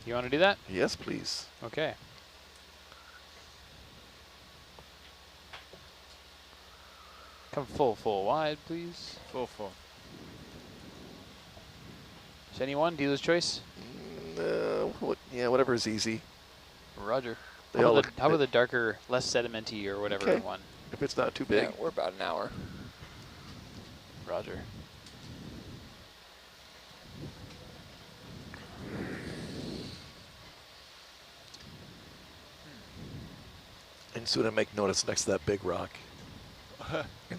You want to do that? Yes, please. Okay. Come full wide, please. Full. Is anyone dealer's choice? Yeah, whatever is easy. Roger. They How all about, look. how about the darker, less sedimenty or whatever Okay. one? If it's not too big. Yeah, we're about an hour. Roger. And soon I make note it's next to that big rock.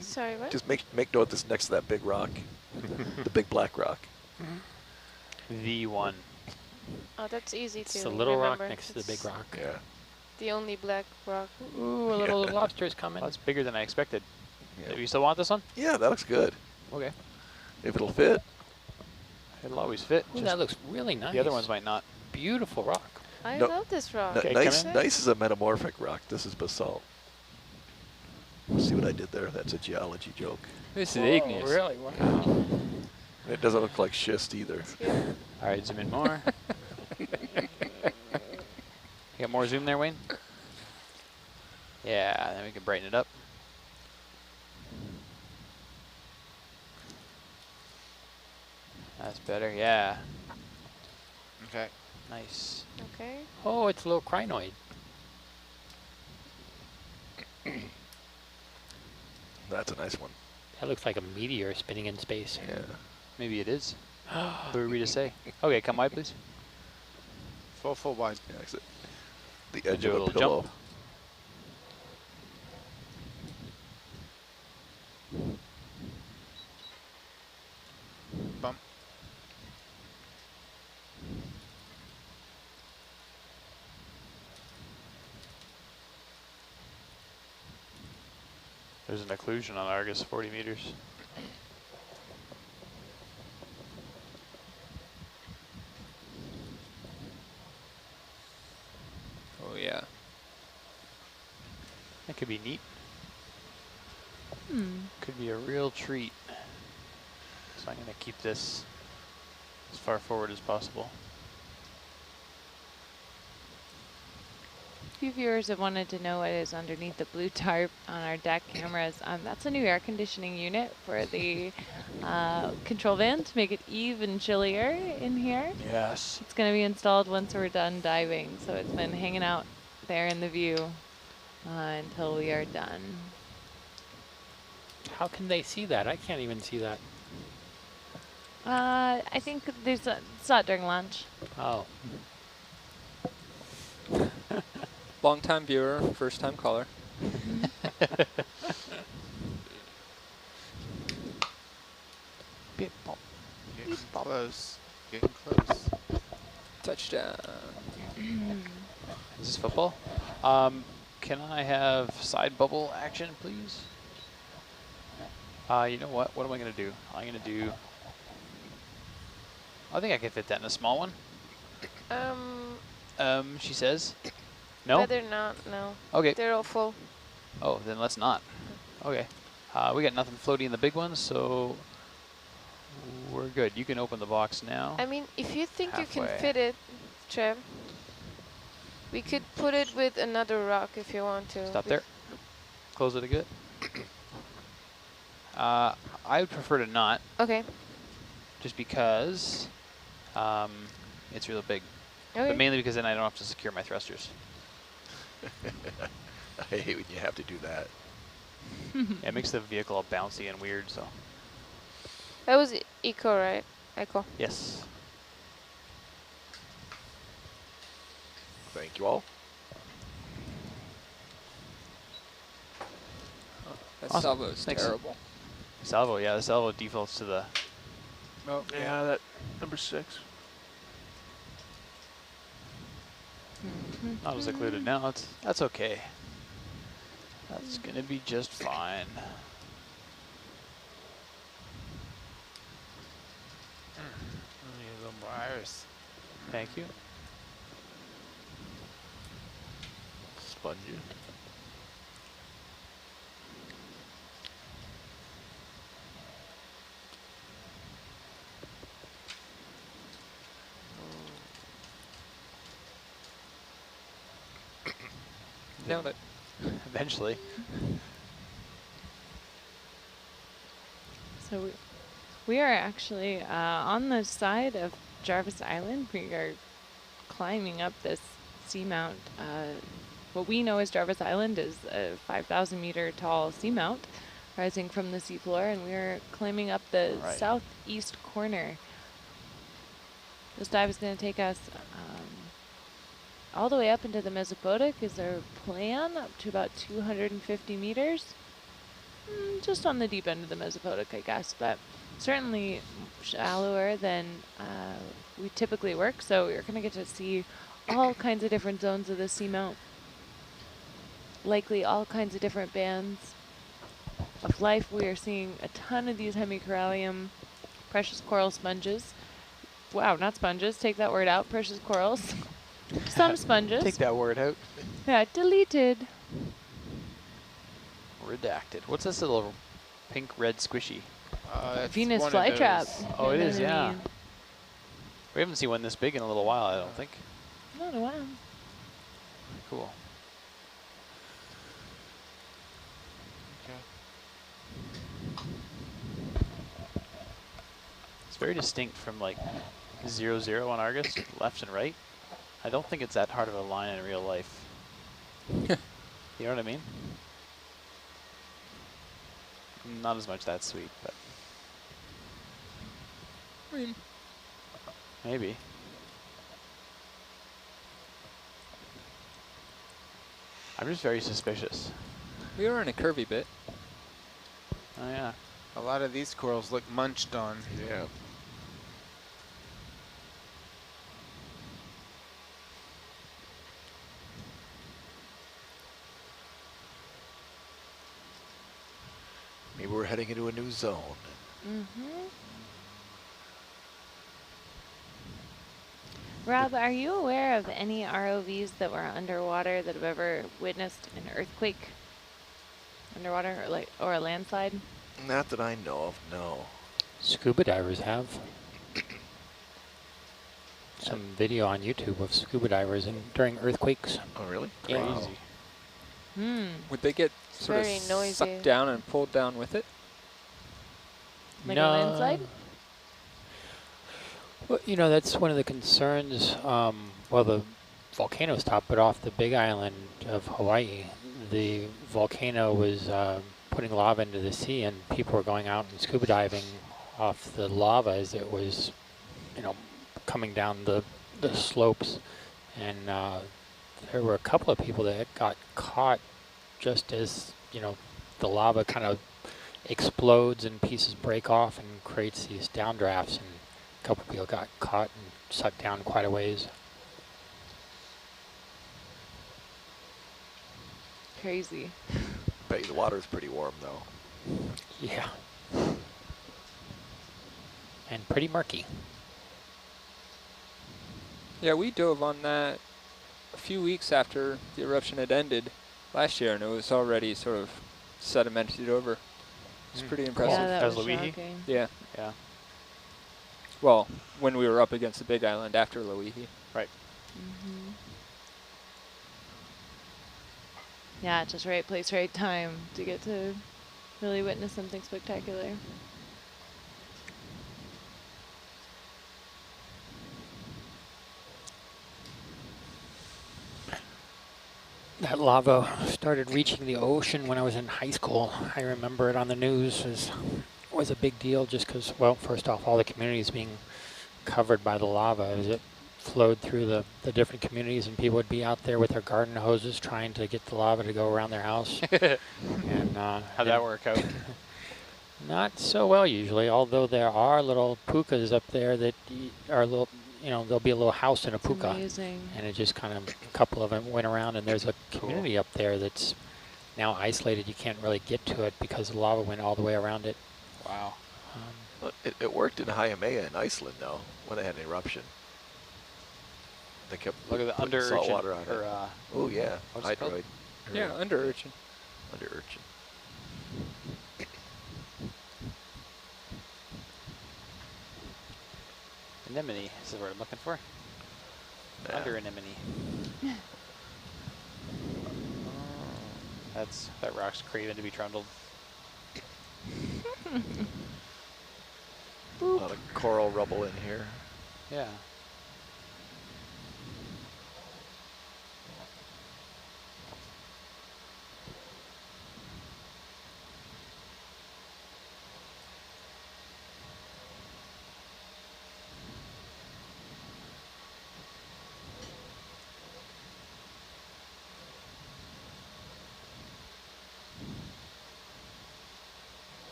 Sorry, what? Just make note that's next to that big rock. The big black rock. V1. Oh, that's easy to It's the little rock remember. next to the big rock. Yeah. The only black rock. Ooh, a little lobster's coming. That's bigger than I expected. Yeah. Do you still want this one? Yeah, that looks good. Okay. If it'll fit. It'll always fit. Ooh, just that looks really nice. the other ones might not. Beautiful rock. I No- love this rock. Okay, nice, come in. nice is a metamorphic rock. This is basalt. See what I did there? That's a geology joke. This Whoa, is igneous. really? Wow. And it doesn't look like schist either. Good. All right, zoom in more. You got more zoom there, Wayne? Yeah, then we can brighten it up. That's better, yeah. Okay. Nice. Okay. Oh, it's a little crinoid. That's a nice one. That looks like a meteor spinning in space. Yeah. Maybe it is. Who are we to say? Okay, come wide, please. Full wide. Yeah, exit. The edge Do a of a little pillow. jump. Bump. There's an occlusion on Argus, 40 meters. Oh yeah. That could be neat. Hmm. Could be a real treat. So I'm going to keep this as far forward as possible. A few viewers have wanted to know what is underneath the blue tarp on our deck cameras. That's a new air conditioning unit for the control van to make it even chillier in here. Yes. It's going to be installed once we're done diving, so it's been hanging out there in the view until we are done. How can they see that? I can't even see that. I think it's not during lunch. Oh. Long time viewer, first time caller. Bit bump. Getting close. Getting close. Touchdown. Is this football? Can I have side bubble action, please? You know what? What am I going to do? I'm going to do... I think I can fit that in a small one. She says. No? Better not, no. Okay. They're all full. Oh, then let's not. Okay. We got nothing floating in the big ones, so we're good. You can open the box now. I mean, if you think you can Halfway. fit it, Trev, we could put it with another rock if you want to. Stop there. Close it a bit. I would prefer to not, Okay. just because it's real big. Okay. But mainly because then I don't have to secure my thrusters. I hate when you have to do that. Yeah, it makes the vehicle all bouncy and weird, so. That was eco, right? Eco. Yes. Thank you all. That Awesome. salvo is Thanks. terrible. Salvo, yeah, the salvo defaults to the... Oh, Yeah, that number 6. Not as occluded now. That's okay. That's gonna be just fine. Need a little more iris. Thank you. Spongy. Nailed it. eventually. So we are actually on the side of Jarvis Island. We are climbing up this seamount. What we know as Jarvis Island is a 5,000 meter tall seamount rising from the seafloor, and we are climbing up the Right. southeast corner. This dive is going to take us all the way up into the Mesopodic is our plan, up to about 250 meters. Just on the deep end of the Mesopodic, I guess, but certainly shallower than we typically work, so you're going to get to see all kinds of different zones of the seamount. Likely all kinds of different bands of life. We are seeing a ton of these hemicorallium precious coral sponges. Wow, not sponges, take that word out, precious corals. Some sponges. Take that word out. Yeah, deleted. Redacted. What's this little pink red squishy? It's Venus one of flytrap. those- Oh, it is, yeah. Anemone. We haven't seen one this big in a little while, I don't think. Not a while. Cool. It's very distinct from like 0-0 on Argus, left and right. I don't think it's that hard of a line in real life. You know what I mean? Not as much that sweet, but I mean, maybe. I'm just very suspicious. we are in a curvy bit. Oh yeah. A lot of these corals look munched on. Yeah. Maybe we're heading into a new zone. Rob, are you aware of any ROVs that were underwater that have ever witnessed an earthquake underwater, or a landslide? Not that I know of, no. Scuba divers have. Some video on YouTube of scuba divers during earthquakes. Oh, really? Yeah. Crazy. Would they get sort Very of noisy. sucked down and pulled down with it? Like a landslide? Well, you know, that's one of the concerns. Well, the volcano stopped, but off the Big Island of Hawaii, the volcano was putting lava into the sea, and people were going out and scuba diving off the lava as it was, you know, coming down the slopes. And there were a couple of people that got caught just as, you know, the lava kind of explodes and pieces break off and creates these downdrafts, and a couple of people got caught and sucked down quite a ways. Crazy. Bet you the water's pretty warm, though. Yeah. And pretty murky. Yeah, we dove on that a few weeks after the eruption had ended last year, and it was already sort of sedimented over. It's pretty impressive. Yeah, that As was Loihi? shocking. Yeah. Yeah. Well, when we were up against the Big Island after Loihi. Right. Yeah, just right place, right time to get to really witness something spectacular. That lava started reaching the ocean when I was in high school. I remember it on the news. Was a big deal just because, well, first off, all the communities being covered by the lava as it flowed through the different communities, and people would be out there with their garden hoses trying to get the lava to go around their house. And How'd that work out? Not so well usually, although there are little pukas up there that are a little, you know, there'll be a little house in a It's puka. amazing. And it just kind of, a couple of them went around, and there's a community up there that's now isolated. You can't really get to it because the lava went all the way around it. Wow. Well, it worked in Hajimea in Iceland, though, when they had an eruption. They kept Look at the putting under salt urchin, water on or, it. uh, Oh, yeah. what's it called? Hydroid. Yeah, under urchin. Under urchin. anemone is the word I'm looking for. Yeah. Under anemone. That rock's craving to be trundled. A lot of coral rubble in here. Yeah.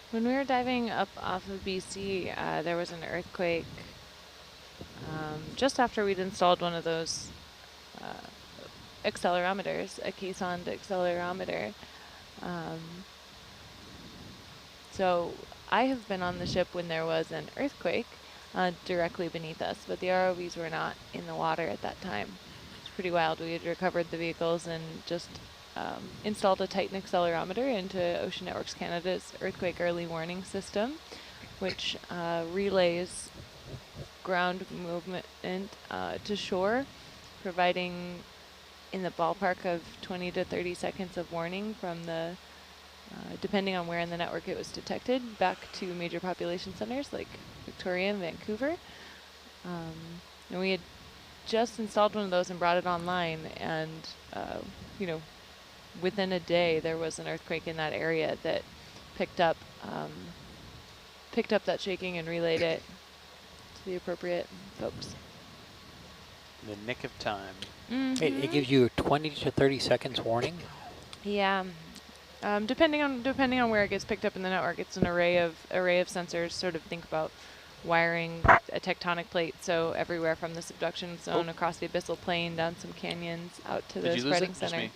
When we were diving up off of BC, there was an earthquake just after we'd installed one of those accelerometers, a caisson accelerometer. So I have been on the ship when there was an earthquake directly beneath us, but the ROVs were not in the water at that time. It's pretty wild. We had recovered the vehicles and just installed a Titan accelerometer into Ocean Networks Canada's earthquake early warning system, which relays ground movement to shore, providing in the ballpark of 20 to 30 seconds of warning from the, depending on where in the network it was detected, back to major population centers like Victoria and Vancouver. And we had just installed one of those and brought it online, and you know, within a day there was an earthquake in that area that picked up that shaking and relayed it to the appropriate folks. In the nick of time. It gives you 20 to 30 seconds warning. Yeah, depending on where it gets picked up in the network, it's an array of sensors. Sort of think about wiring a tectonic plate, so everywhere from the subduction zone across the abyssal plain, down some canyons, out to the spreading center. Just me?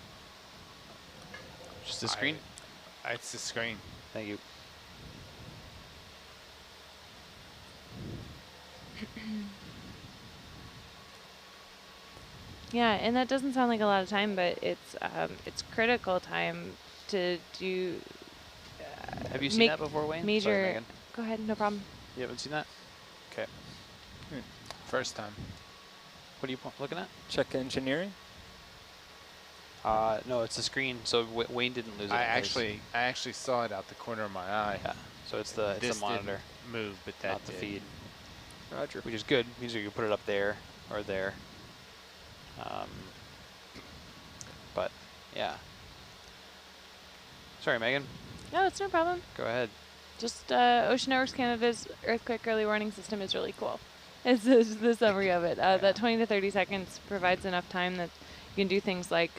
Just the screen? It's the screen. Thank you. Yeah, and that doesn't sound like a lot of time, but it's critical time to do. Have you seen that before, Wayne? Major. Sorry, Megan. Go ahead, no problem. You haven't seen that? Okay. First time. What are you looking at? Check engineering. No, it's the screen. So Wayne didn't lose it. I actually saw it out the corner of my eye. Yeah. So it's the monitor, didn't move, but that not the feed. Roger. Which is good. Means you can put it up there or there. But yeah. Sorry, Megan. No, it's no problem. Go ahead. Just Ocean Networks Canada's earthquake early warning system is really cool. It's the summary of it. That 20 to 30 seconds provides enough time that you can do things like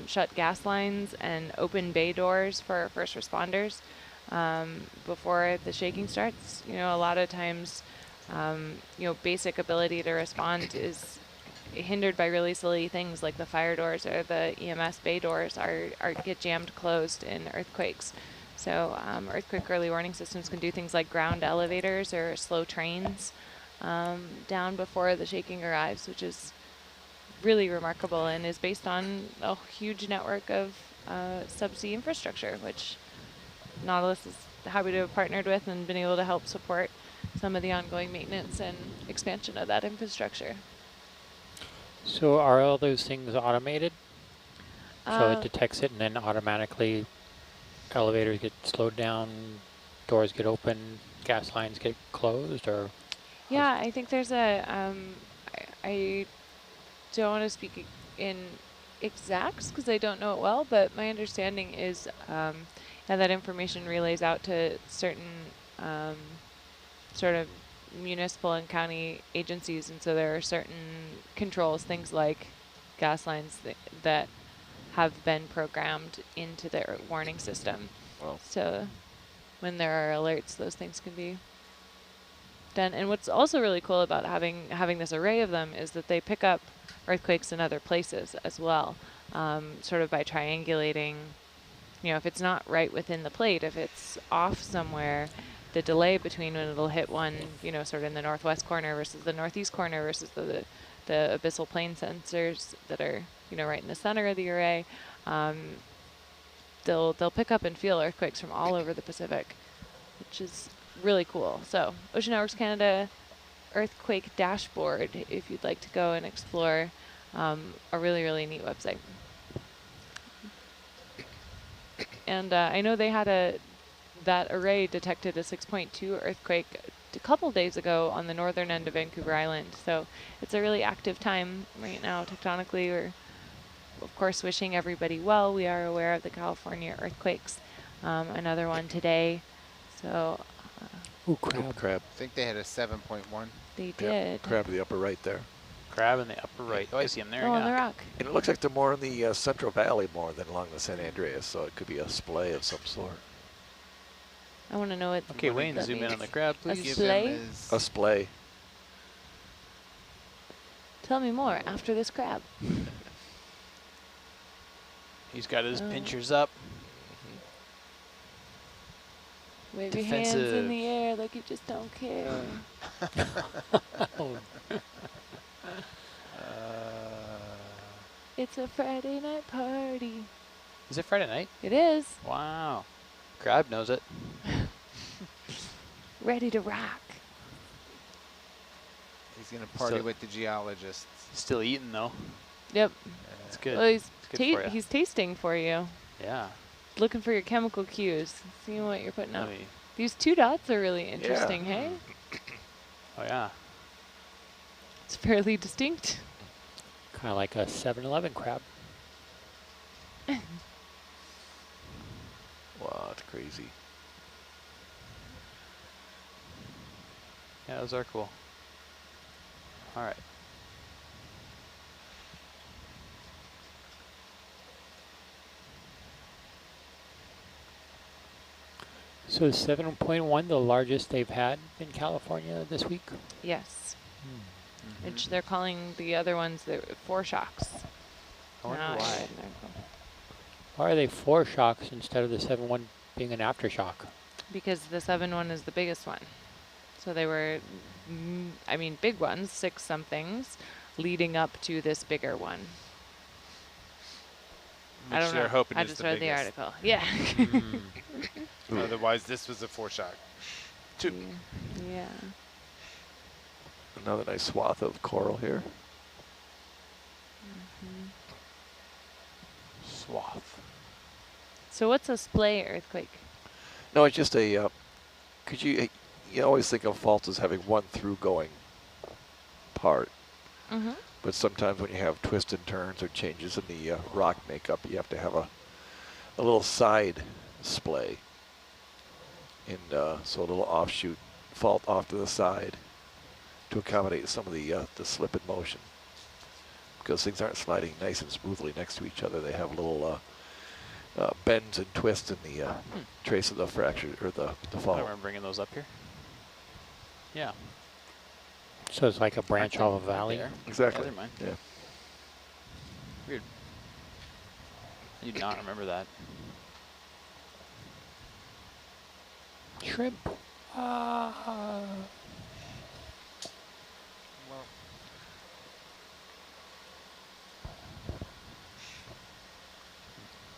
shut gas lines and open bay doors for first responders before the shaking starts. You know, a lot of times, you know, basic ability to respond is hindered by really silly things like the fire doors or the EMS bay doors get jammed closed in earthquakes. So earthquake early warning systems can do things like ground elevators or slow trains down before the shaking arrives, which is really remarkable and is based on a huge network of subsea infrastructure, which Nautilus is happy to have partnered with and been able to help support some of the ongoing maintenance and expansion of that infrastructure. So are all those things automated? So it detects it and then automatically elevators get slowed down, doors get open, gas lines get closed, or? Yeah, I think there's a, I don't want to speak in exacts because I don't know it well, but my understanding is that information relays out to certain sort of municipal and county agencies, and so there are certain controls, things like gas lines that have been programmed into their warning system. Well, so when there are alerts, those things can be done. And what's also really cool about having this array of them is that they pick up earthquakes in other places as well, sort of by triangulating. You know, if it's not right within the plate, if it's off somewhere, the delay between when it'll hit one, you know, sort of in the northwest corner versus the northeast corner versus the abyssal plain sensors that are, you know, right in the center of the array, they'll pick up and feel earthquakes from all over the Pacific, which is really cool. So Ocean Networks Canada earthquake dashboard if you'd like to go and explore a really, really neat website. And I know they had that array detected a 6.2 earthquake a couple days ago on the northern end of Vancouver Island. So it's a really active time right now tectonically. We're, of course, wishing everybody well. We are aware of the California earthquakes. Another one today. So Ooh, crab. Crab. I think they had a 7.1. they Yep, did. crab in the upper right there. Crab in the upper right. Oh, I see him there. Oh, on the Yeah. rock. And it looks like they're more in the Central Valley more than along the San Andreas, so it could be a splay of some sort. I want to know what. Okay, What Wayne, that zoom in means. on the crab, A please. Give Slay? him his A splay. Tell me more after this crab. He's got his Oh. pinchers up. Wave your hands in Defensive. the air like you just don't care. Oh, It's a Friday night party. Is it Friday night? It is. Wow. Crab knows it. Ready to rock. He's gonna party So- with the geologists. He's still eating though. Yep. It's good. Well, It's good for ya. he's tasting for you. Yeah. Looking for your chemical cues. Seeing what you're putting Let up. me- These 2 dots are really interesting, hey? Oh yeah. It's fairly distinct. kind of like a 7-Eleven crab. Wow, that's crazy. Yeah, those are cool. All right. So is 7.1 the largest they've had in California this week? Yes. Mm-hmm. Which they're calling the other ones the foreshocks. I wonder Now I why. read an article. Why are they 4 shocks instead of the 7.1 being an aftershock? Because the 7.1 is the biggest one. So they were, I mean, big ones, 6 somethings, leading up to this bigger one. I Which don't they're know. hoping I is just the read the biggest. article. Yeah. Otherwise, this was a foreshock. Yeah. Another nice swath of coral here. Swath. So what's a splay earthquake? No, it's just a, you always think of faults as having one through-going part. Mm-hmm. But sometimes when you have twists and turns or changes in the rock makeup, you have to have a little side splay. And so a little offshoot fault off to the side to accommodate some of the slip in motion. Because things aren't sliding nice and smoothly next to each other. They have little bends and twists in the trace of the fracture or the I fault. remember bringing those up here. Yeah. So it's like a branch Aren't off a they? Right valley? there. Exactly. Yeah, never mind. Yeah. Weird. I did not remember that. Shrimp.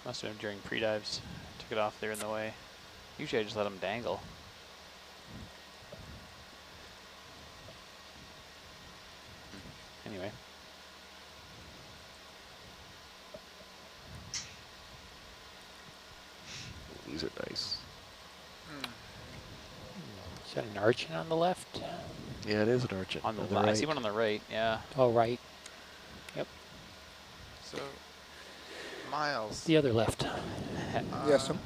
Must have been during pre-dives. Took it off there in the way. Usually I just let them dangle. Anyway. These are nice. Is that an urchin on the left? Yeah, it is an urchin. On the on the left. I see right. one on the right, yeah. Oh, right. Yep. So, Miles. The other left. Yes, um,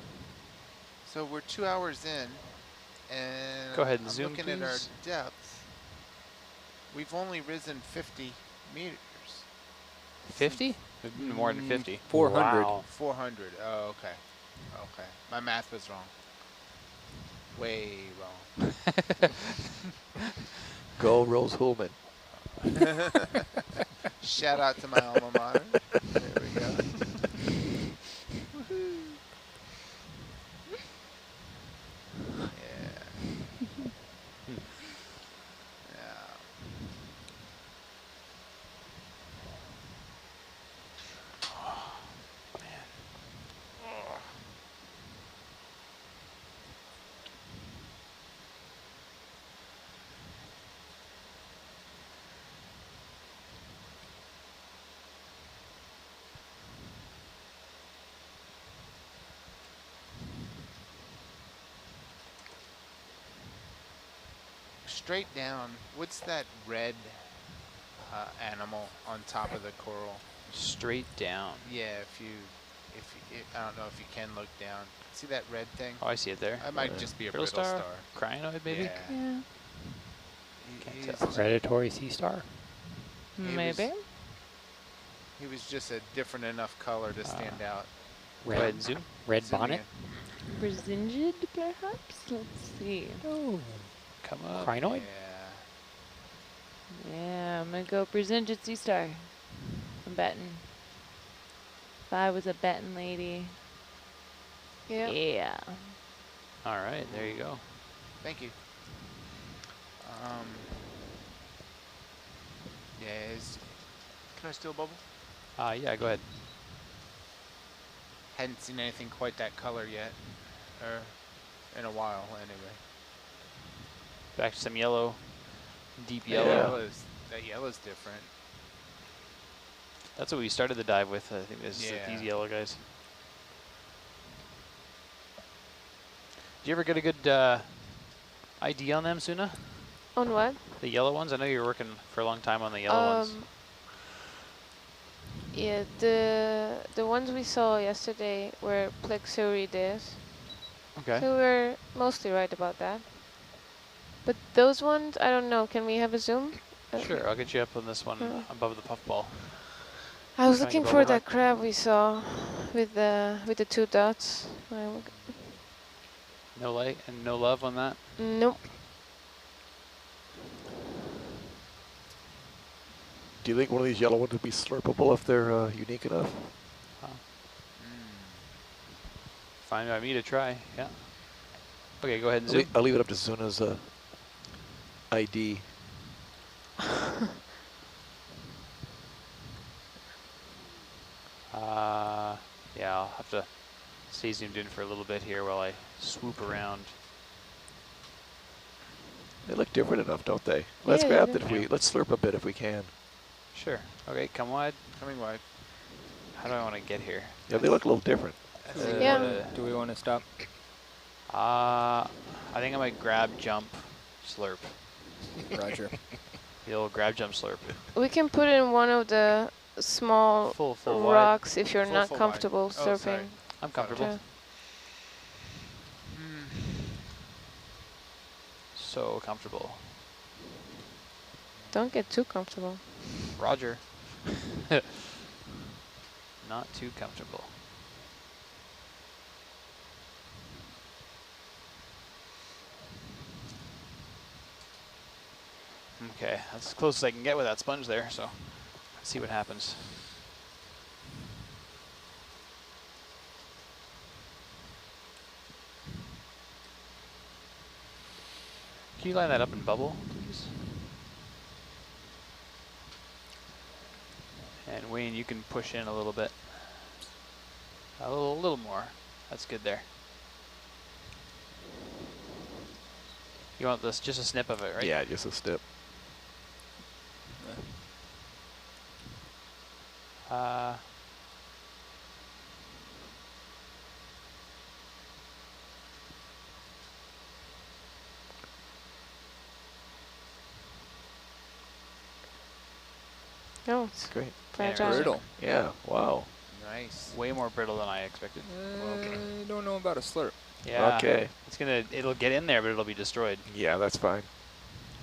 So we're 2 hours in, and Go ahead and I'm zoom, looking at our please. depth. We've only risen 50 meters. 50? More than 50. 400. Wow. 400. Oh, okay. Okay. My math was wrong. Way wrong. Go Rose Hullman. Shout out to my alma mater. There we go. Woohoo. Yeah. Yeah. straight down, what's that red animal on top of the coral? Straight down. Yeah, I don't know if you can look down. See that red thing? Oh, I see it there. That might just be a Brittle brittle star? star. Crinoid, maybe? Yeah. Yeah. Can't He's- tell. Predatory sea star. He was- Maybe. He was just a different enough color to stand out. Go ahead and zoom. Red Zoom bonnet. in. Brazingid, perhaps? Let's see. Oh. Come up. Crinoid. Yeah. Yeah, I'm gonna go Brazingid sea star. I'm betting. If I was a betting lady. Yeah. Yeah. All right, there you go. Thank you. Yeah, Can I steal a bubble? Yeah, go ahead. hadn't seen anything quite that color yet, or in a while anyway. Back to some yellow. Deep That yellow. that yellow's different. That's what we started the dive with. I think this is Yeah. these yellow guys. Did you ever get a good ID on them, Suna? On what? The yellow ones? I know you were working for a long time on the yellow ones. Yeah, the ones we saw yesterday were Plexurides. Okay. So we're mostly right about that. But those ones, I don't know. Can we have a zoom? Sure, I'll get you up on this one Yeah. above the puffball. I was Trying to looking bubble for back. that crab we saw with the 2 dots. No light and no love on that. Nope. Do you think one of these yellow ones would be slurpable if they're unique enough? Fine by me to try, yeah. Okay, go ahead and I'll, zoom. I'll leave it up to Zuna's ID. Yeah, I'll have to stay zoomed in for a little bit here while I swoop around. They look different enough, don't they? Let's Yeah, they grab do. it if we, let's slurp a bit if we can. Sure. Okay, come wide. Coming wide. How do I want to get here? Yeah, they look a little different. Yeah. Do we want to stop? I think I might grab, jump, slurp. Roger. The old grab, jump, slurp. We can put in one of the small Full wide. rocks if you're Full not wide. comfortable Oh, sorry. surfing. I'm comfortable. Okay. So comfortable. Don't get too comfortable. Roger. Not too comfortable. Okay, that's as close as I can get with that sponge there, so let's see what happens. Can you line that up in bubble, please? And Wayne, you can push in a little bit. A little more. That's good there. You want this, just a snip of it, right? Yeah, just a snip. No, it's Great. fragile. Brittle. Yeah, wow. Nice. Way more brittle than I expected. I don't know about a slurp. Yeah. Okay. It'll get in there, but it'll be destroyed. Yeah, that's fine.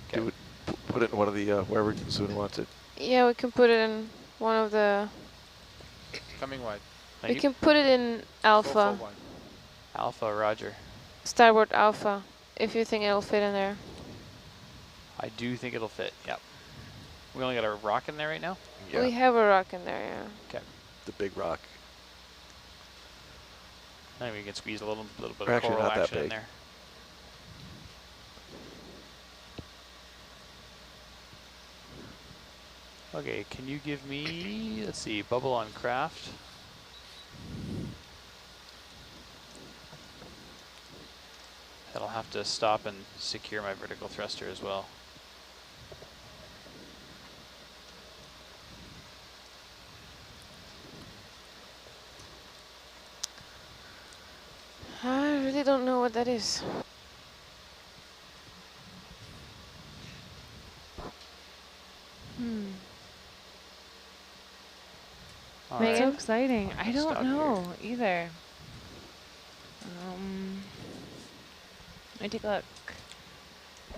Okay. Do it, put it in one of the, wherever Zuna wants it. Yeah, we can put it in one of the. Coming wide. Now We you- can put it in alpha, Full wide. Alpha, Roger. starboard alpha, if you think it'll fit in there. I do think it'll fit, yep. We only got a rock in there right now? Yeah, We have a rock in there, yeah. Okay. the big rock. Maybe we can squeeze a little bit Or of actually coral not that action in big. there. Okay, can you give me, let's see, bubble on craft? That'll have to stop and secure my vertical thruster as well. I really don't know what that is. All That's right. so exciting. I don't Stop here. know either. Let me take a look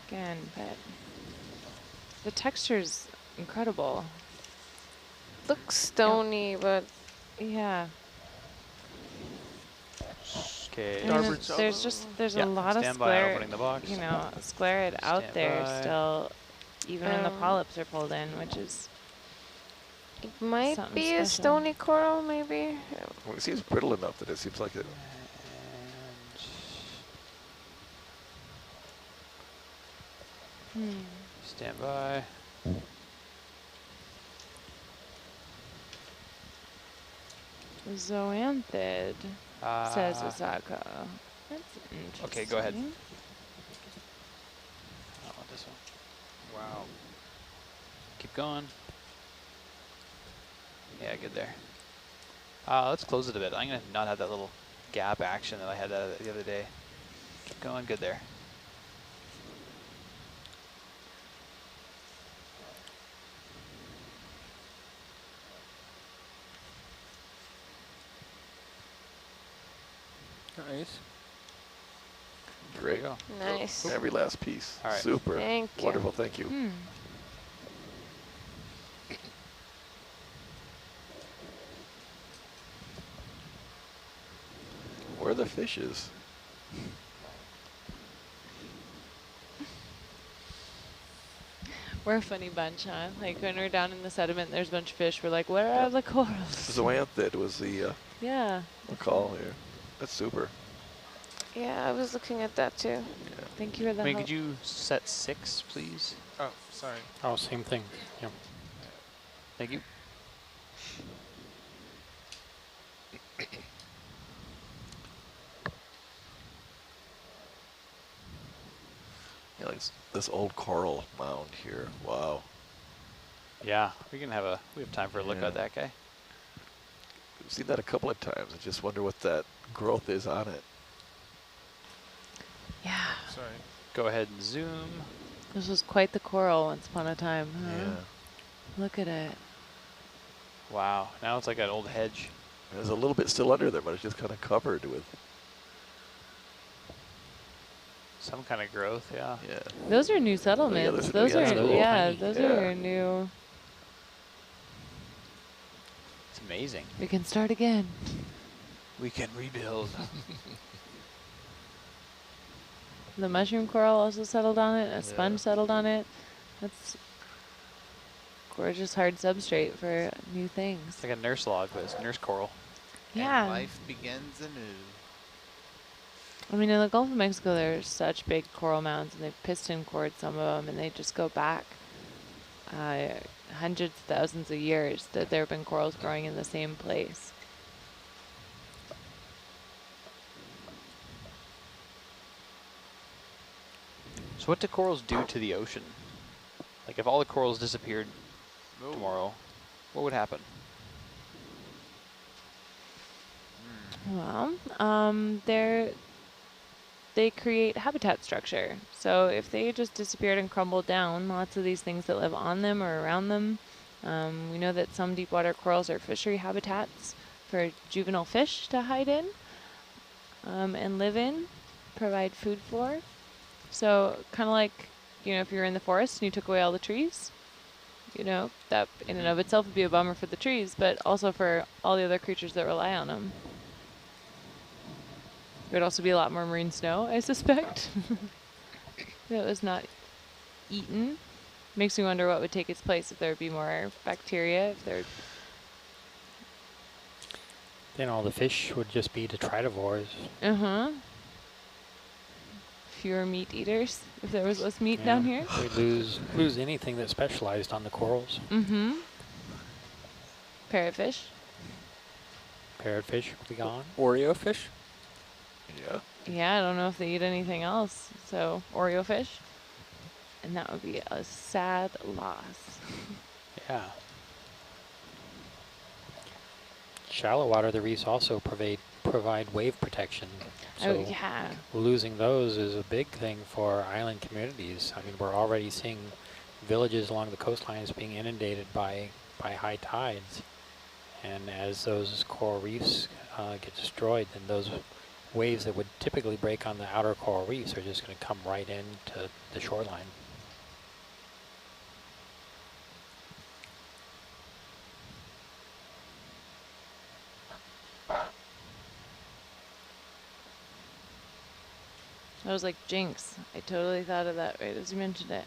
again, but the texture's incredible. Looks stony, but Yeah. Okay. I mean, Starboard there's Yeah, a lot of stand by, scler, opening the box. you know, sclerid out Stand there by. still, even when the Um, polyps are pulled in, which is it might something be a special. stony coral, maybe. Well, it seems brittle enough that it seems like it. And stand by. zoanthid, says Osaka. That's interesting. Okay, go ahead. I don't want this one. Wow. Keep going. Yeah, good there. Let's close it a bit. I'm going to not have that little gap action that I had the other day. Keep going, good there. Nice. There Great. you go. Nice. Every last piece. All right. Super. Thank you. Wonderful. Thank you. Hmm. Where are the fishes? We're a funny bunch, huh? Like when we're down in the sediment, there's a bunch of fish. We're like, where are the corals? Zoanthid was the Yeah. call here. That's super. Yeah, I was looking at that too. Thank you for the Wait, help. could you set 6, please? Oh, sorry. Oh, same thing. Yeah. Thank you. Yeah, like this old coral mound here. Wow. Yeah, we have time for a look Yeah. at that guy. I've seen that a couple of times. I just wonder what that growth is on it. Yeah. Sorry. Go ahead and zoom. This was quite the coral once upon a time, huh? Yeah. Look at it. Wow, now it's like an old hedge. There's a little bit still under there, but it's just kind of covered with. Some kind of growth, yeah. Yeah. Those are new settlements. those are- Those yeah, are, they're little yeah, tiny. those Yeah. are new. It's amazing. We can start again. We can rebuild. The mushroom coral also settled on it. A sponge settled on it. That's gorgeous hard substrate for new things. It's like a nurse log, but it's nurse coral. Yeah. And life begins anew. I mean, in the Gulf of Mexico, there's such big coral mounds, and they've piston cored some of them, and they just go back hundreds of thousands of years that there have been corals growing in the same place. So what do corals do to the ocean? Like if all the corals disappeared Oh. tomorrow, what would happen? Well, they create habitat structure. So if they just disappeared and crumbled down, lots of these things that live on them or around them, we know that some deep water corals are fishery habitats for juvenile fish to hide in and live in, provide food for. So kind of like, you know, if you're in the forest and you took away all the trees, you know, that in and of itself would be a bummer for the trees, but also for all the other creatures that rely on them. There would also be a lot more marine snow, I suspect, that was not eaten. Makes me wonder what would take its place, if there would be more bacteria, if there. Then all the fish would just be detritivores. Fewer meat eaters, if there was less meat down here. We lose anything that specialized on the corals. Parrotfish. Parrotfish would be gone. Oreo fish? Yeah. Yeah, I don't know if they eat anything else. So, Oreo fish. And that would be a sad loss. Yeah. Shallow water, the reefs also provide wave protection. So Oh, yeah. losing those is a big thing for island communities. I mean, we're already seeing villages along the coastlines being inundated by high tides. And as those coral reefs get destroyed, then those waves that would typically break on the outer coral reefs are just going to come right into the shoreline. I was like, jinx. I totally thought of that right as you mentioned it.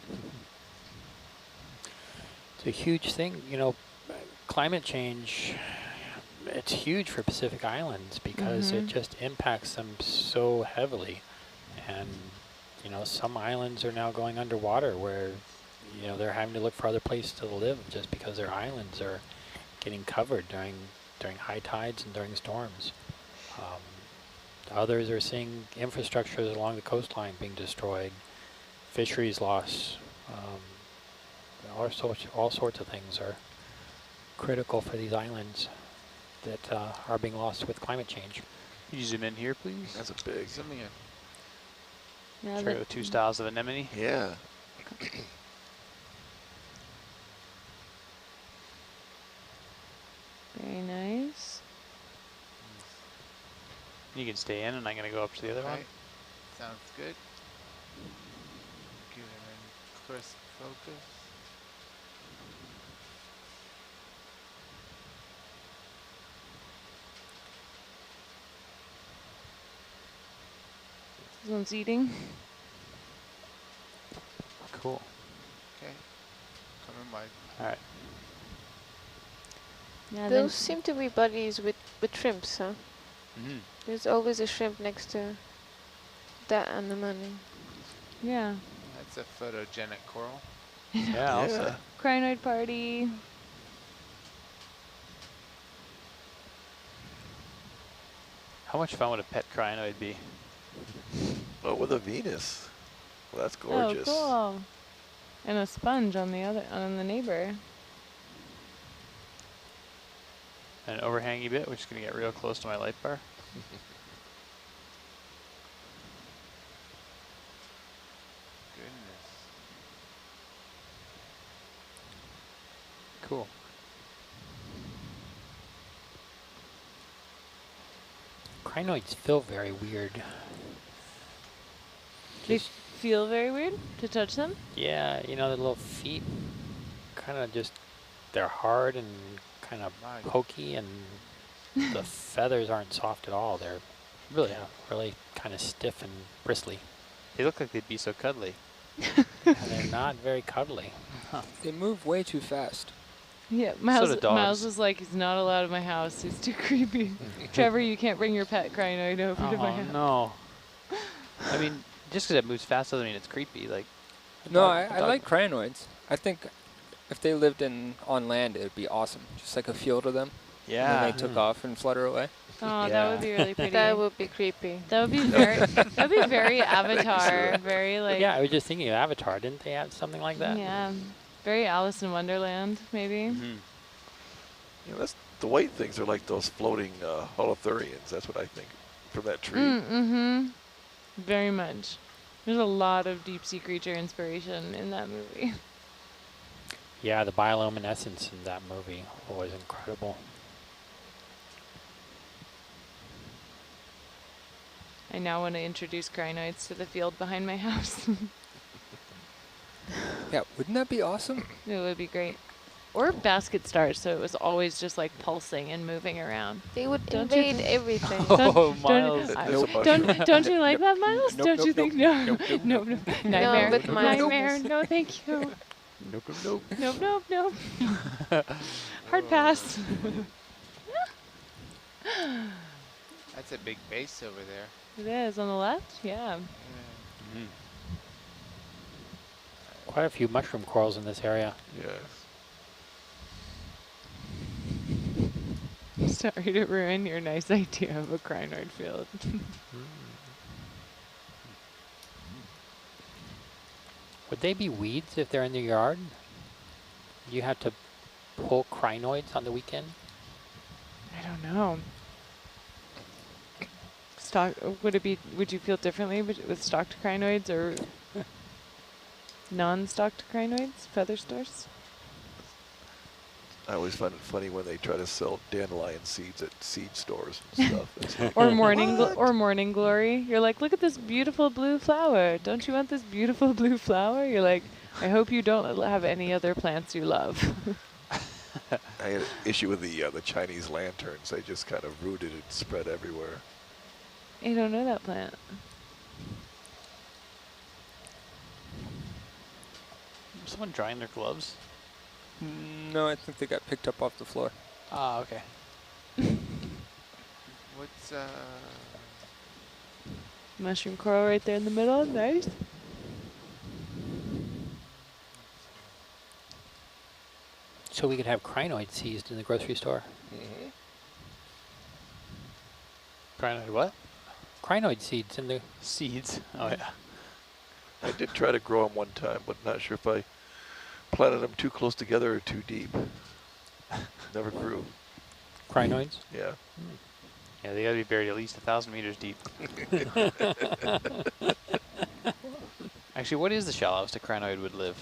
It's a huge thing, you know, climate change, it's huge for Pacific Islands because it just impacts them so heavily. And, you know, some islands are now going underwater where, you know, they're having to look for other places to live just because their islands are getting covered during high tides and during storms. Others are seeing infrastructures along the coastline being destroyed, fisheries loss, all sorts of things are critical for these islands that are being lost with climate change. Can you zoom in here, please? That's a big. Zooming in. Yeah, Try with 2 styles of anemone. Yeah. very nice. You can stay in, and I'm going to go up to the other one. Okay. Sounds good. Give him a crisp focus. This one's eating. Cool. Okay. Coming by. All right. Yeah, Those seem to be buddies with shrimps, huh? Mm-hmm. There's always a shrimp next to that anemone. yeah. That's a photogenic coral. Yeah, also. Crinoid party. How much fun would a pet crinoid be? Oh, with a Venus. Well, that's gorgeous. Oh, cool. And a sponge on the neighbor. An overhangy bit, which is going to get real close to my light bar. Goodness. Cool. Crinoids feel very weird. They Just- feel very weird to touch them. yeah, you know, the little feet kind of just, they're hard and kind of My pokey, and the feathers aren't soft at all. They're Really? really kind of stiff and bristly. They look like they'd be so cuddly. And they're not very cuddly. They move way too fast. Yeah, So Miles. do dogs. Miles was like, he's not allowed in my house. He's too creepy. Trevor, you can't bring your pet crinoid over to my Oh, house. no. I mean, just because it moves fast doesn't mean it's creepy. Like, No, dog- I dog- like crinoids. I think if they lived on land, it would be awesome. Just like a field of them. yeah. And then they took off and flutter away. Oh, Yeah. that would be really pretty. That would be creepy. That would be very. That'd be very Avatar. Very like. Yeah, I was just thinking of Avatar. Didn't they have something like that? Yeah. Very Alice in Wonderland, maybe. Mhm. You know, that's the white things are like those floating holothurians. That's what I think from that tree. Mm-hmm. Very much. There's a lot of deep sea creature inspiration in that movie. Yeah, the bioluminescence in that movie was incredible. I now want to introduce crinoids to the field behind my house. Yeah, wouldn't that be awesome? It would be great. Or basket stars, so it was always just like pulsing and moving around. They would Don't you invade everything. Oh, Don't- Miles. There's a bunch Don't you like that, Miles? Nope, don't nope, you think? nope, No. nope, No, no. Nightmare. with my Nightmare. goodness. No, thank you. Nope, nope, nope. Nope, nope, nope. Hard pass. That's a big base over there. It is on the left. Yeah. Yeah. Mhm. Quite a few mushroom corals in this area. Yes. Sorry to ruin your nice idea of a crinoid field. Would they be weeds if they're in your yard? You have to pull crinoids on the weekend? I don't know. Would it be? Would you feel differently with stocked crinoids or non-stocked crinoids, feather stars? I always find it funny when they try to sell dandelion seeds at seed stores and stuff. It's like, Or morning what? or morning glory. You're like, look at this beautiful blue flower. Don't you want this beautiful blue flower? You're like, I hope you don't have any other plants you love. I had an issue with the Chinese lanterns. They just kind of rooted and spread everywhere. I don't know that plant. Is someone drying their gloves? No, I think they got picked up off the floor. Ah, okay. What's Mushroom coral right there in the middle. Nice. So we could have crinoid seized in the grocery store. Mm-hmm. Crinoid what? Crinoid seeds in the... Seeds. Oh, yeah. I did try to grow them one time, but not sure if I planted them too close together or too deep. Never grew. Crinoids? Yeah. Yeah, they gotta be buried at least 1,000 meters deep. Actually, what is the shallowest a crinoid would live?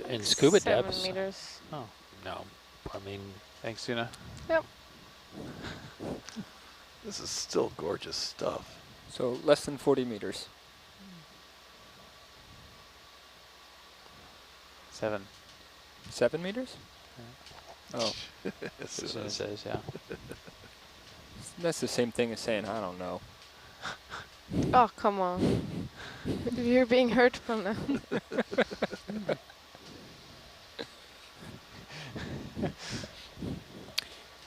In scuba 7 depths. meters. Oh, No, I mean, thanks, Tuna. Yep. This is still gorgeous stuff. So less than 40 meters. 7. 7 meters? Oh, That's what it says, yeah. that's the same thing as saying, I don't know. Oh, come on. You're being hurt from them.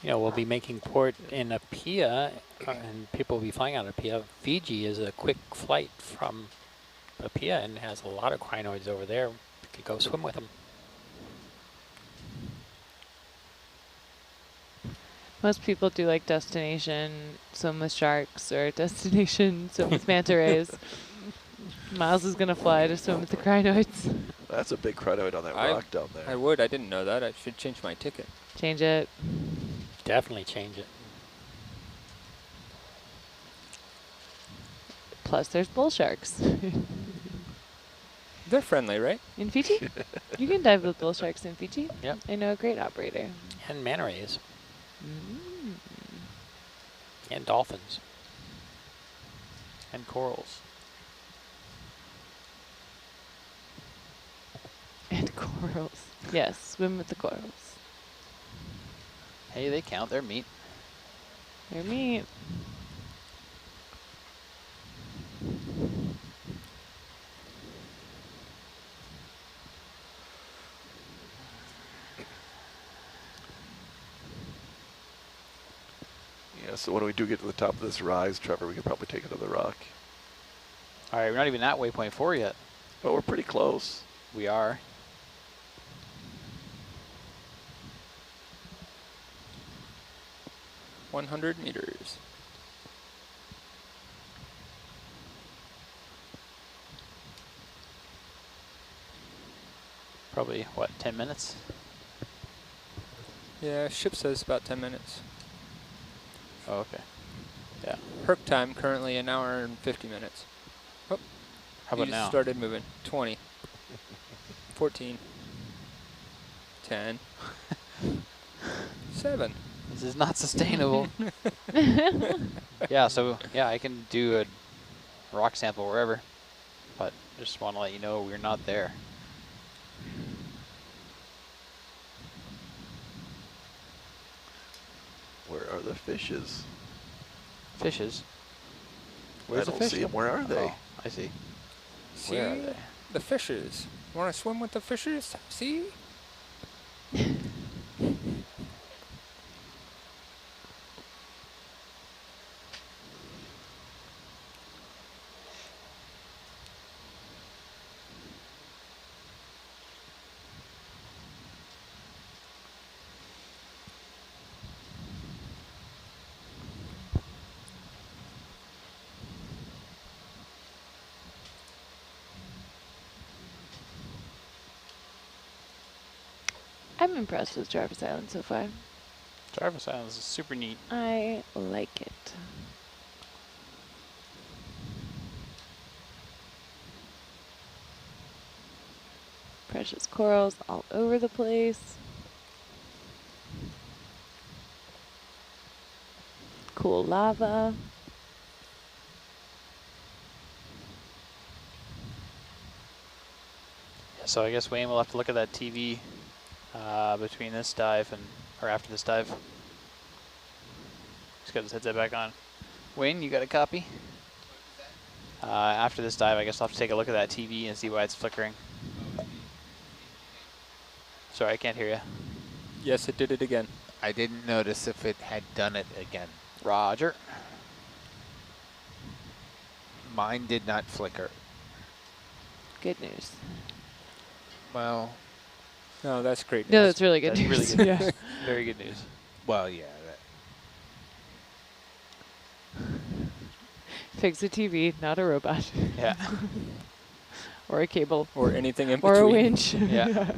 you know, we'll be making port in Apia, and people will be flying out of Apia. Fiji is a quick flight from Apia and has a lot of crinoids over there. We could go swim with them. Most people do like destination swim with sharks or destination swim with manta rays. Miles is gonna fly to swim with the crinoids. That's a big crinoid on that rock down there. I would. I didn't know that. I should change my ticket. Change it. Definitely change it. Plus, there's bull sharks They're friendly, right? in Fiji. You can dive with bull sharks in Fiji. Yep. I know a great operator. And manta rays. Mm. And dolphins. And corals. And corals. Yes, swim with the corals. Hey, they count. They're meat. They're meat. Yeah, so when we do get to the top of this rise, Trevor, we could probably take another rock. All right, we're not even at waypoint 4 yet. But we're pretty close. We are. $100 meters. Probably, what, 10 minutes? Yeah, ship says about 10 minutes. Oh, okay. Yeah. Herc time currently an hour and 50 minutes. Oh, How about you now? just started moving. 20. 14. 10. 7. This is not sustainable. Yeah, so, yeah, I can do a rock sample wherever, but just want to let you know we're not there. Where are the fishes? Fishes? I Where's the don't fish? see them. Where are they? Oh, I see. See Where are they? the fishes. Want to swim with the fishes? See? I'm impressed with Jarvis Island so far. Jarvis Island is super neat. I like it. Precious corals all over the place. cool lava. So I guess Wayne will have to look at that TV between this dive or after this dive. He's got his headset back on. Wayne, you got a copy? After this dive, I guess I'll have to take a look at that TV and see why it's flickering. Sorry, I can't hear you. Yes, it did it again. I didn't notice if it had done it again. Roger. Mine did not flicker. Good news. Well, No, that's great No, news. that's really good That's news. really good Yeah. news. Very good news. well, yeah. Fix a TV, not a robot. Yeah. Or a cable. Or anything in Or between. a winch. Yeah.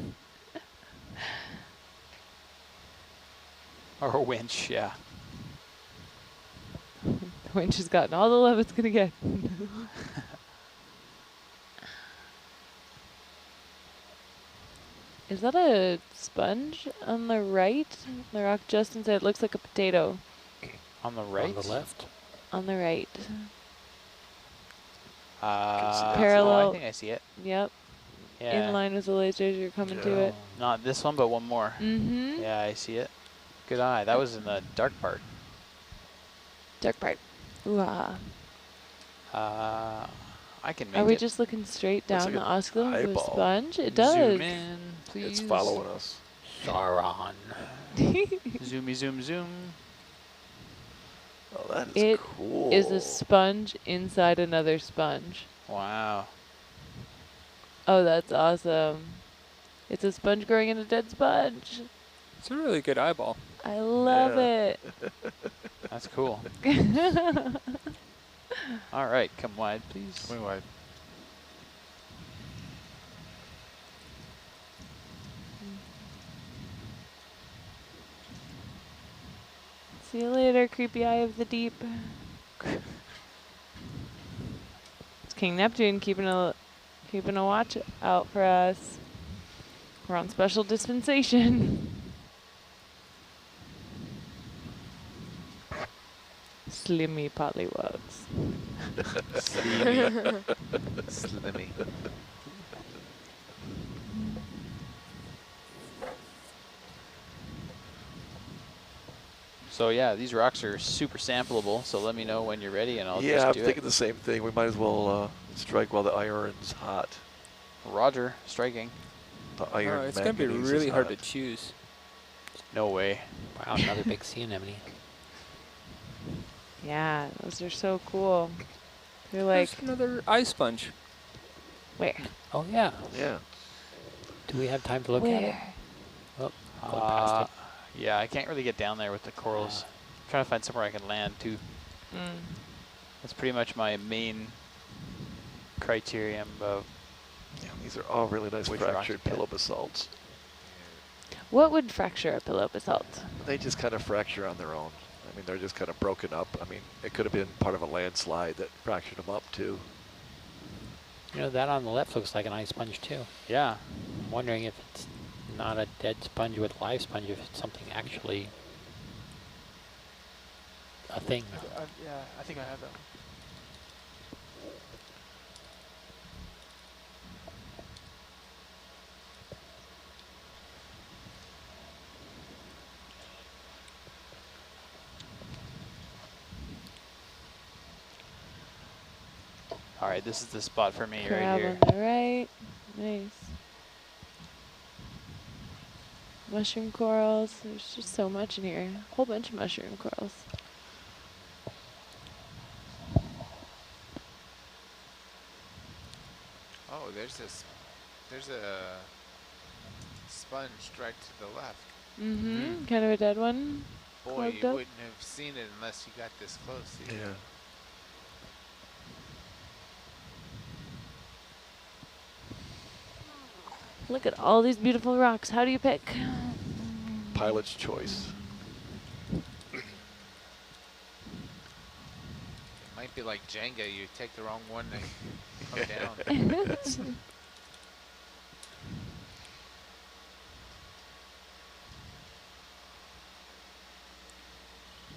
Or a winch, yeah. The winch has gotten all the love it's going to get. Is that a sponge on the right? The rock just inside. It looks like a potato. On the right? On the left. On the right. Oh, Parallel. I think I see it. Yep. Yeah. In line with the lasers. You're coming to it. Not this one, but one more. Mm-hmm. Yeah, I see it. Good eye. That was in the dark part. Dark part. Ooh-ah. I can make Are we it. just looking straight Looks down like the an oscillum of the eyeball. sponge? It does. Zoom in, please. It's following us. Sauron. Zoomy, zoom, zoom. Oh, that is It cool. is a sponge inside another sponge. Wow. Oh, that's awesome. It's a sponge growing in a dead sponge. It's a really good eyeball. I love it. That's cool. All right, come wide, please. Coming wide. See you later, creepy eye of the deep. It's King Neptune keeping a watch out for us. We're on special dispensation. Slimmy pollywogs. Slimmy. Slimmy. So yeah, these rocks are super sampleable, so let me know when you're ready and I'll Yeah, just I'm do thinking it. the same thing. We might as well strike while the iron's hot. Roger, striking. The iron Oh, it's going to be manganese is really hard to hot. choose. No way. Wow, another big sea anemone. Yeah, those are so cool. They're like, There's another eye sponge. where? Oh yeah. Yeah. Do we have time to look at it? Where? Oh, going past it. Yeah, I can't really get down there with the corals. I'm trying to find somewhere I can land too. Mm. That's pretty much my main criterion of Yeah, these are all really nice Which rock fractured you get? pillow basalts. What would fracture a pillow basalt? They just kind of fracture on their own. I mean, they're just kind of broken up. I mean, it could have been part of a landslide that fractured them up too. You know, that on the left looks like an ice sponge too. yeah. I'm wondering if it's not a dead sponge with live sponge, if it's something actually a thing. Yeah, I think I have that one. All right, this is the spot for me right Crab here. on the right. Nice. Mushroom corals. There's just so much in here. A whole bunch of mushroom corals. Oh, there's a sponge right to the left. Mm-hmm. Kind of a dead one. Boy, Clogged you up. wouldn't have seen it unless you got this close. Yeah. Look at all these beautiful rocks. How do you pick? Pilot's choice. It might be like Jenga. You take the wrong one and come down.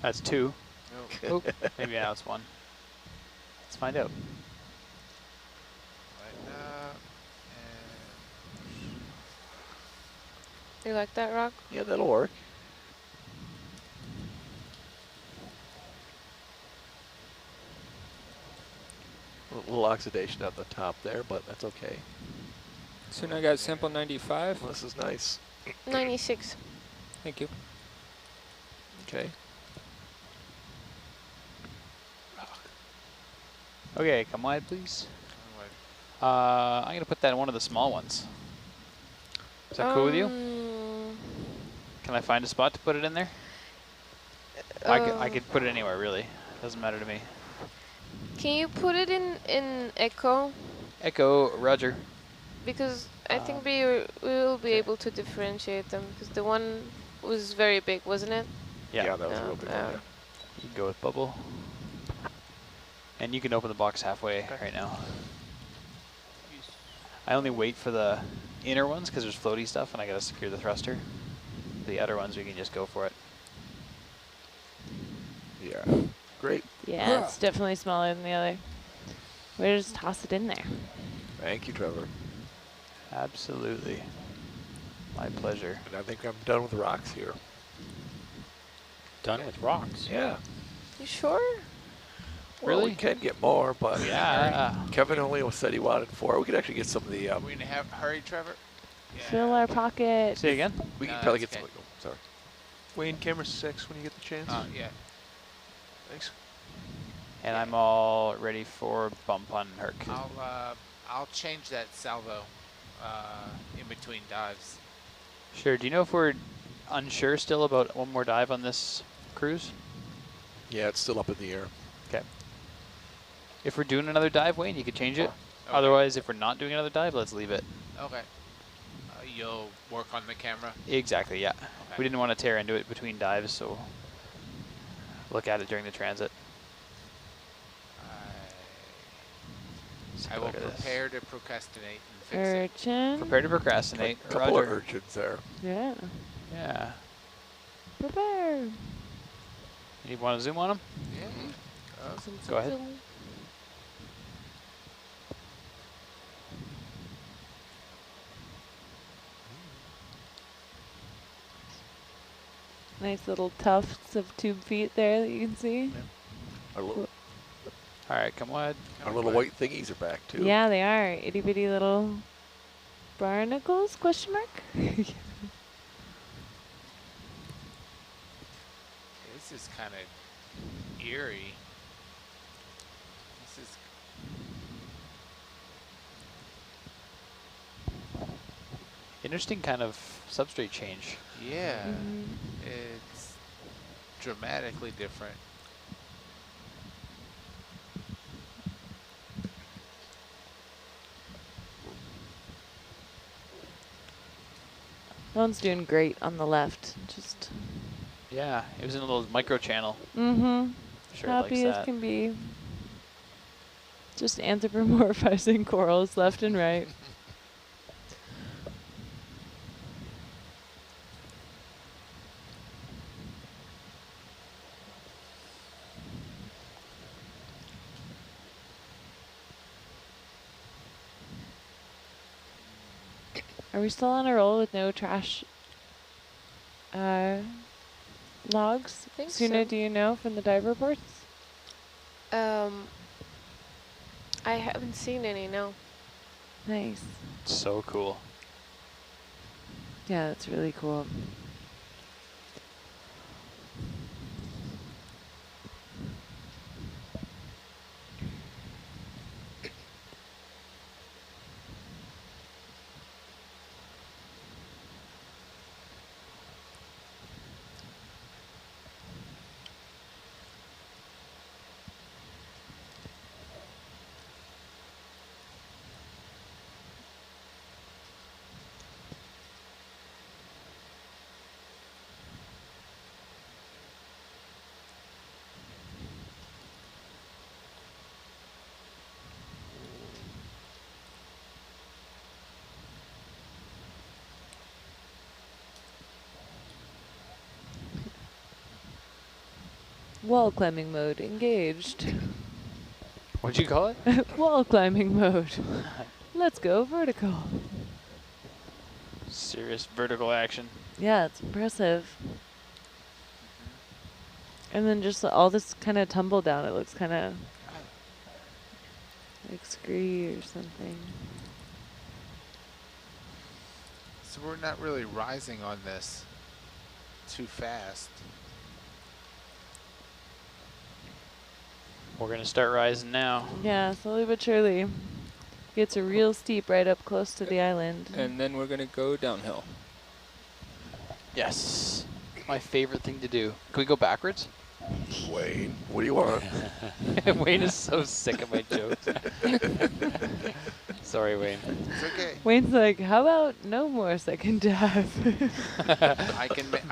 That's two. No. Oh, maybe now it's 1. Let's find out. Lighten up. And You like that rock? Yeah, that'll work. A little oxidation at the top there, but that's okay. Soon I got sample 95. Well, this is nice. 96. Thank you. Okay. Okay, come wide, please. Alright. I'm gonna put that in one of the small ones. Is that cool with you? Can I find a spot to put it in there? I could put it anywhere, really. Doesn't matter to me. Can you put it in echo? Echo, Roger. Because I think we will be okay. able to differentiate them. Because the one was very big, wasn't it? Yeah. That was a real big one. Yeah. You can go with bubble. And you can open the box halfway right now. I only wait for the inner ones because there's floaty stuff and I gotta secure the thruster. The outer ones we can just go for it. Yeah. Great. Yeah, it's definitely smaller than the other. We'll just toss it in there. Thank you, Trevor. Absolutely. My pleasure. And I think I'm done with rocks here. Done with rocks. Yeah. You sure? Well, Really? we can get more, but Yeah. Kevin only said he wanted 4. We could actually get some of the. We're gonna have hurry, Trevor. Fill our pocket. Say again? We can No, probably that's get some. okay. Oh, sorry. Wayne, camera 6 when you get the chance. Yeah. Thanks. And I'm all ready for bump on Herc. I'll change that salvo in between dives. Sure. Do you know if we're unsure still about one more dive on this cruise? Yeah, it's still up in the air. Okay. If we're doing another dive, Wayne, you could change it. Okay. Otherwise, if we're not doing another dive, let's leave it. Okay. You'll work on the camera. Exactly, yeah. Okay. We didn't want to tear into it between dives, so look at it during the transit. Let's take I a will look at this. prepare to procrastinate and fix it. Urchin. Prepare to procrastinate. A couple of Roger. urchins there. Yeah. Yeah. Prepare. You want to zoom on them? Yeah. Go ahead. Nice little tufts of tube feet there that you can see. Our little, All right, come wide. our little white thingies are back too. Yeah, they are. Itty bitty little barnacles, question mark? This is kind of eerie. This is Interesting kind of substrate change. yeah. Mhm. It's dramatically different. That one's doing great on the left. Just Yeah, it was in a little micro channel. Sure, it happy likes as that. can be. Just anthropomorphizing corals left and right. Are we still on a roll with no trash logs? I think Suna, so. do you know from the dive reports? I haven't seen any, no. Nice. So cool. Yeah, that's really cool. Wall climbing mode engaged. What'd you call it? Wall climbing mode. Let's go vertical. Serious vertical action. Yeah, it's impressive. And then just all this kind of tumble down. It looks kind of like scree or something. So we're not really rising on this too fast. We're gonna start rising now. Yeah, slowly but surely. Gets a real steep right up close to the island. And then we're going to go downhill. Yes. My favorite thing to do. Can we go backwards? Wayne, what do you want? Wayne is so sick of my jokes. Sorry, Wayne. It's okay. Wayne's like, how about no more second death? I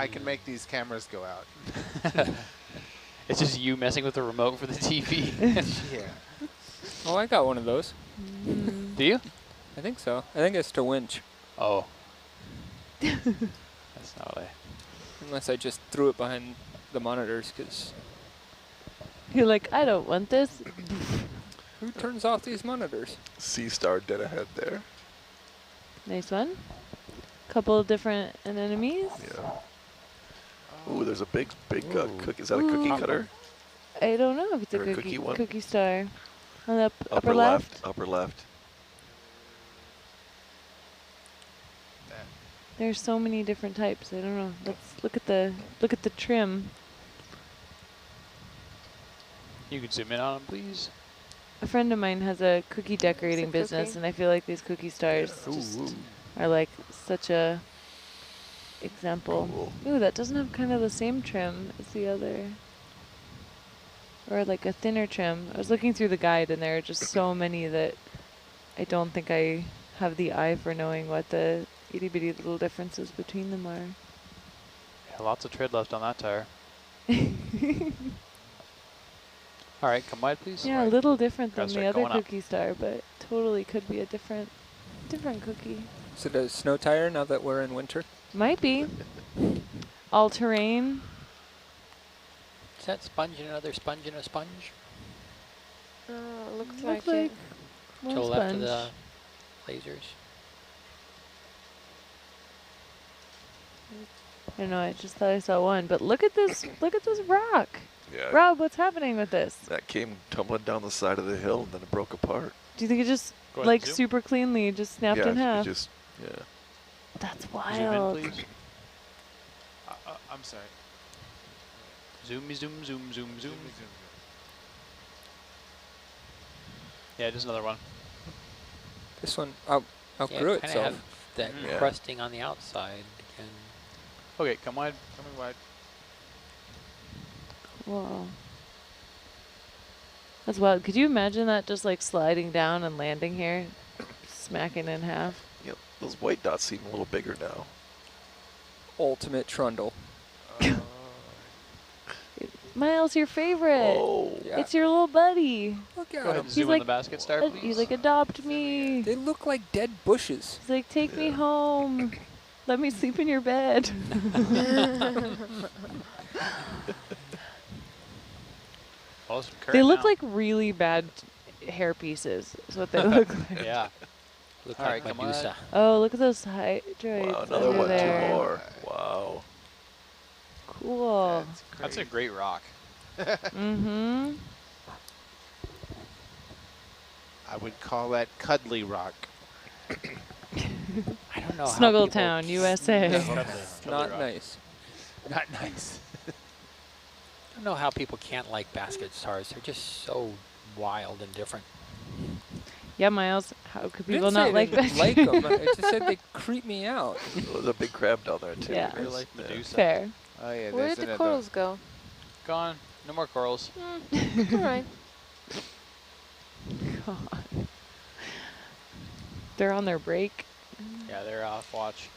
can make these cameras go out. It's just you messing with the remote for the TV. Yeah. Oh, I got one of those. Do you? I think so. I think it's to winch. Oh. That's not what I... Unless I just threw it behind the monitors, because You're like, I don't want this. who turns off these monitors? Sea Star dead ahead there. Nice one. Couple of different anemones. Yeah. Ooh, there's a big Ooh. cookie. Is that a cookie Ooh. cutter? I don't know if it's a Or a cookie one? cookie star. On the upper left. Upper left. There's so many different types. I don't know. Let's look at the trim. You could zoom in on them, please. A friend of mine has a cookie decorating cookie. business, and I feel like these cookie stars just are like such a example. Cool. Ooh, that doesn't have kind of the same trim as the other. Or like a thinner trim. I was looking through the guide, and there are just so many that I don't think I have the eye for knowing what the itty bitty little differences between them are. Yeah, lots of tread left on that tire. All right, come wide, please. Yeah, a little different than Gotta the start other going up. cookie star, but totally could be a different cookie. Is it a snow tire now that we're in winter? Might be. All terrain. Is that sponge and another sponge and a sponge? Looks Looks like like it. To one the left of sponge. the lasers. I don't know, I just thought I saw one, but look at this rock. Yeah. Rob, what's happening with this? That came tumbling down the side of the hill and then it broke apart. Do you think it just, Go ahead, like, zoom. super cleanly just snapped yeah, in it half? just, yeah. That's Zoom wild. in, please. I'm sorry. Zoom, zoom, zoom, zoom, zoom. Yeah, just another one. This one Yeah, outgrew it kind of itself. have that Yeah. crusting on the outside again. Okay, come wide. Coming wide. Whoa. That's wild. Could you imagine that just like sliding down and landing here, smacking in half? You know, those white dots seem a little bigger now. Ultimate trundle. Miles, your favorite. Oh. Yeah. It's your little buddy. Look Go at ahead them. and zoom in like- the basket star, please. He's like, adopt me. They look like dead bushes. He's like, take me home. Let me sleep in your bed. Oh, some current They look now. like really bad hair pieces, is what they look like. Yeah. Look All like right, come Medusa. Oh, look at those hydroids Wow, another under one, there. two more. Wow. Cool. That's a great rock. Mm-hmm. I would call that cuddly rock. I don't know how Snuggletown, people- USA. Not nice. Not nice. I don't know how people can't like basket stars. They're just so wild and different. Yeah, Miles, how could I people didn't say not I like didn't that? like them. I just said they creep me out. There's a big crab down there too. Yeah. Really like Yeah. Medusa. Fair. Oh yeah, Where there's did the another. corals go? Gone. No more corals. All right. God. They're on their break. Yeah, they're off watch.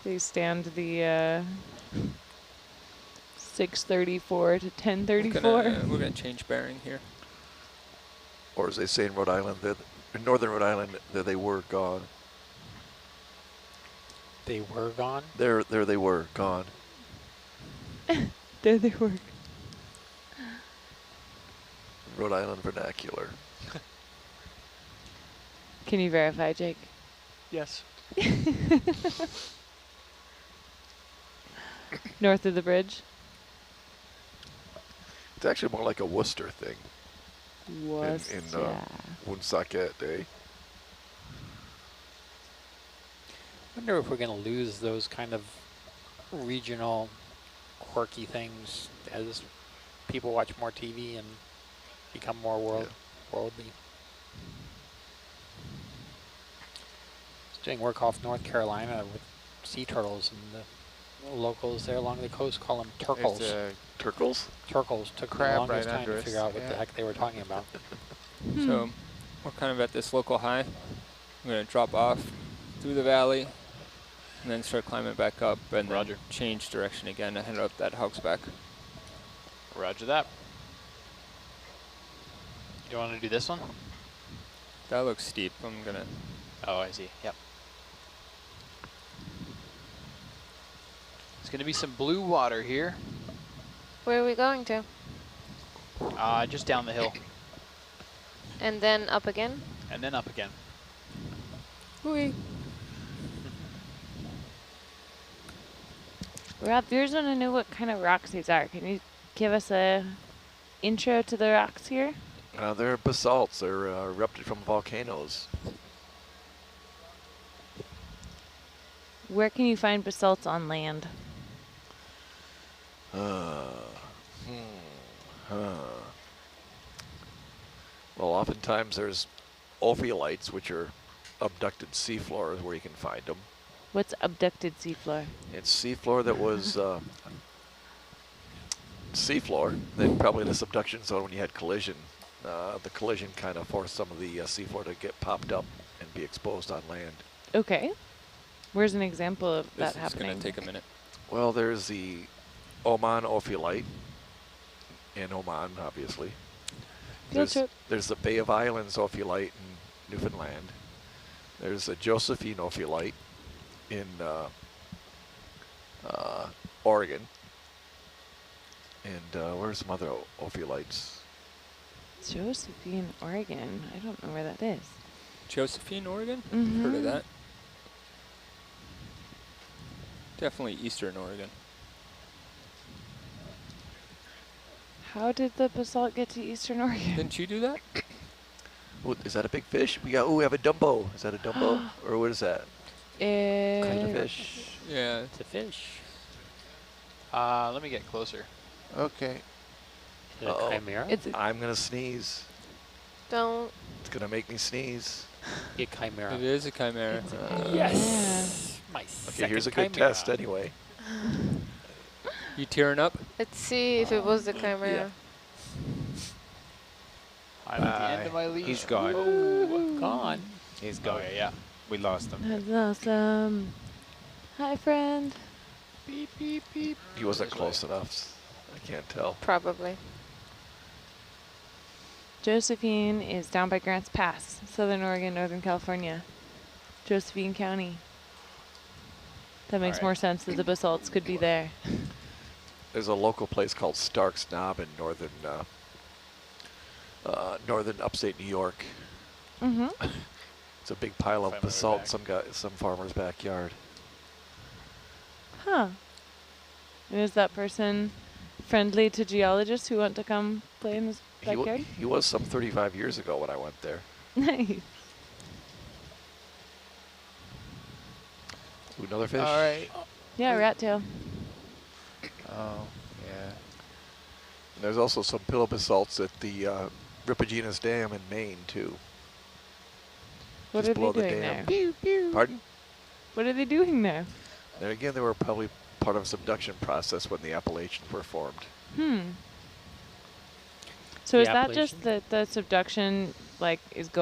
They stand the 6:34 to 10:34. We're gonna change bearing here. Or as they say in Rhode Island, in northern Rhode Island, they were gone. They were gone? There they were, gone. There they were. Rhode Island vernacular. Can you verify, Jake? Yes. North of the bridge? It's actually more like a Worcester thing. Worcester. In Woonsocket, eh? I wonder if we're going to lose those kind of regional quirky things as people watch more TV and become more worldly. I was doing work off North Carolina with sea turtles, and the locals there along the coast call them turkles. Turkles? Turkles took the crab longest right time to under us, figure out what the yeah. heck they were talking about. So we're kind of at this local high. I'm going to drop off through the valley and then start climbing back up and then Roger. change direction again to head up that Hogsback. Roger that. You want to do this one? That looks steep. I'm going to... Oh, I see. Yep. There's going to be some blue water here. Where are we going to? Just down the hill And then up again? and then up again. Rob, viewers want to know what kind of rocks these are. Can you give us a intro to the rocks here? They're basalts. They're erupted from volcanoes. Where can you find basalts on land? Well, oftentimes there's ophiolites, which are abducted seafloors where you can find them. What's abducted seafloor? It's seafloor that was seafloor. Then probably the subduction zone when you had collision. The collision kind of forced some of the seafloor to get popped up and be exposed on land. Okay. Where's an example of that This is happening? going to take a minute. Well, there's the Oman ophiolite in Oman, obviously. Field trip. There's the Bay of Islands ophiolite in Newfoundland. There's the Josephine ophiolite in Oregon. And where's some other ophiolites? Josephine, Oregon. I don't know where that is. Josephine, Oregon? Mhm. Heard of that? Definitely Eastern Oregon. How did the basalt get to Eastern Oregon? Didn't you do that? Oh, is that a big fish? We have a Dumbo. Is that a Dumbo? Or what is that? Kind of fish. Yeah. It's a fish. Let me get closer. Okay. Is it a chimera? It's I'm going to sneeze. Don't. It's going to make me sneeze. a chimera. It is a chimera. Yes! My Okay, second here's a good chimera. test anyway. You tearing up? Let's see if it was the chimera. I'm at the end of my leash. He's gone. Oh. Gone. He's gone. Okay, yeah. We lost him. That's awesome. Hi, friend. Beep, beep, beep. He wasn't This close way. enough. I can't tell. Probably. Josephine is down by Grants Pass, Southern Oregon, Northern California. Josephine County. That makes Alright. more sense that the basalts could be there. There's a local place called Stark's Knob in northern upstate New York. Mm-hmm. It's a big pile Find of my way basalt back. in some farmer's backyard. Huh. And is that person friendly to geologists who want to come play in his backyard? He was some 35 years ago when I went there. Nice. Ooh, another fish? All right. Yeah, rat tail. Oh, yeah. And there's also some pillow basalts at the Ripogenas Dam in Maine, too. What Just are below they the doing dam. there? Pardon? What are they doing there? There again, they were probably part of a subduction process when the Appalachians were formed. So The is that just Appalachian? the subduction, like, is going